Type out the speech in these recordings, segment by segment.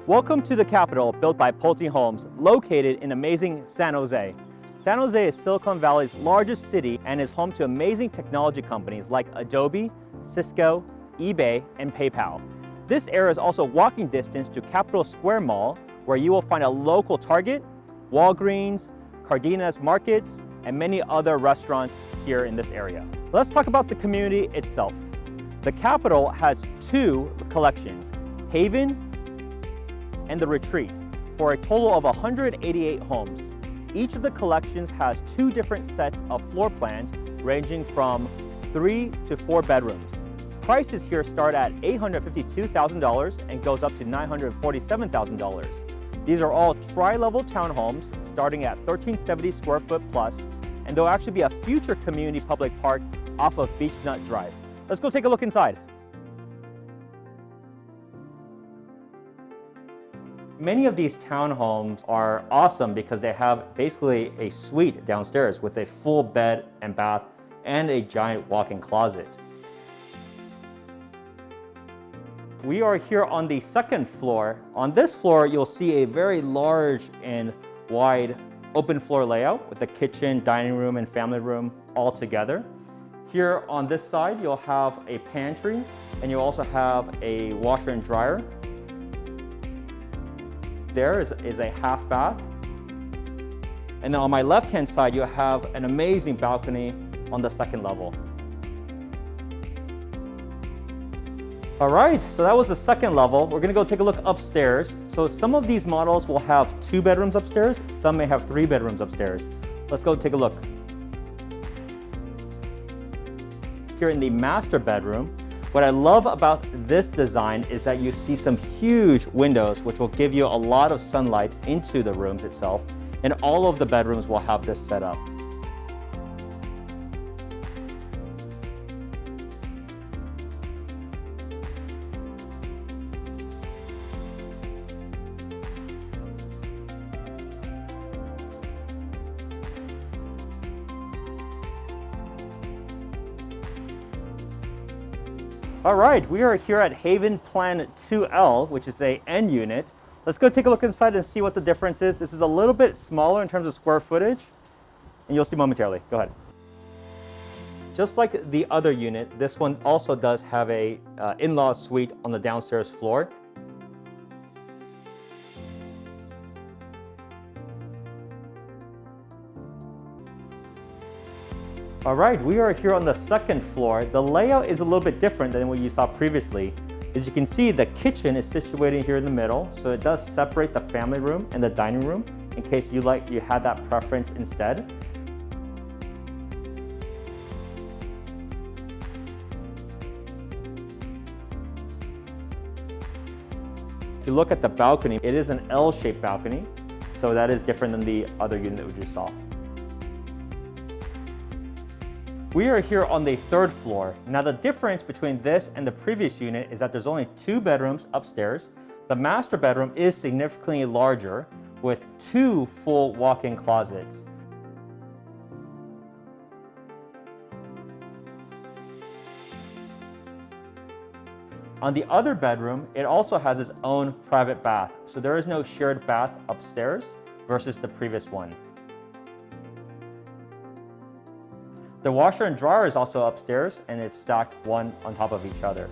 Welcome to the capital, built by Pulte Homes, located in amazing San Jose. San Jose is Silicon Valley's largest city and is home to amazing technology companies like Adobe, Cisco, eBay, and PayPal. This area is also walking distance to Capitol Square Mall, where you will find a local Target, Walgreens, Cardenas Markets, and many other restaurants here in this area. Let's talk about the community itself. The capital has two collections, Haven and the Retreat, for a total of 188 homes. Each of the collections has two different sets of floor plans ranging from 3 to 4 bedrooms. Prices here start at $852,000 and goes up to $947,000. These are all tri-level townhomes starting at 1,370 square foot plus, and there'll actually be a future community public park off of Beach Nut Drive. Let's go take a look inside. Many of these townhomes are awesome because they have basically a suite downstairs with a full bed and bath and a giant walk-in closet. We are here on the second floor. On this floor, you'll see a very large and wide open floor layout with the kitchen, dining room, and family room all together. Here on this side, you'll have a pantry, and you'll also have a washer and dryer. There is a half bath. And then on my left-hand side, you'll have an amazing balcony on the second level. All right, so that was the second level. We're gonna go take a look upstairs. So some of these models will have 2 bedrooms upstairs, some may have 3 bedrooms upstairs. Let's go take a look. Here in the master bedroom, what I love about this design is that you see some huge windows which will give you a lot of sunlight into the rooms itself, and all of the bedrooms will have this set up. All right, we are here at Haven Plan 2L, which is a N unit. Let's go take a look inside and see what the difference is. This is a little bit smaller in terms of square footage, and you'll see momentarily. Go ahead. Just like the other unit, this one also does have a in-law suite on the downstairs floor. All right, we are here on the second floor. The layout is a little bit different than what you saw previously. As you can see, the kitchen is situated here in the middle, so it does separate the family room and the dining room in case you had that preference instead. If you look at the balcony, it is an L-shaped balcony, so that is different than the other unit that we just saw. We are here on the third floor. Now the difference between this and the previous unit is that there's only 2 bedrooms upstairs. The master bedroom is significantly larger with 2 full walk-in closets. On the other bedroom, it also has its own private bath. So there is no shared bath upstairs versus the previous one. The washer and dryer is also upstairs, and it's stacked one on top of each other.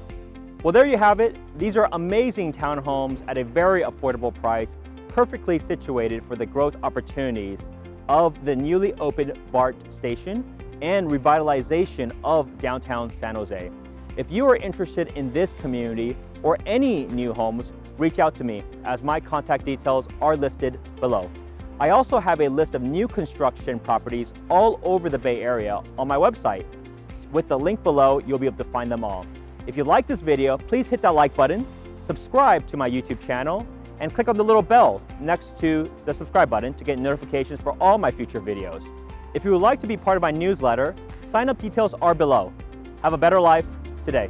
Well, there you have it. These are amazing townhomes at a very affordable price, perfectly situated for the growth opportunities of the newly opened BART station and revitalization of downtown San Jose. If you are interested in this community or any new homes, reach out to me, as my contact details are listed below. I also have a list of new construction properties all over the Bay Area on my website. With the link below, you'll be able to find them all. If you like this video, please hit that like button, subscribe to my YouTube channel, and click on the little bell next to the subscribe button to get notifications for all my future videos. If you would like to be part of my newsletter, sign-up details are below. Have a better life today.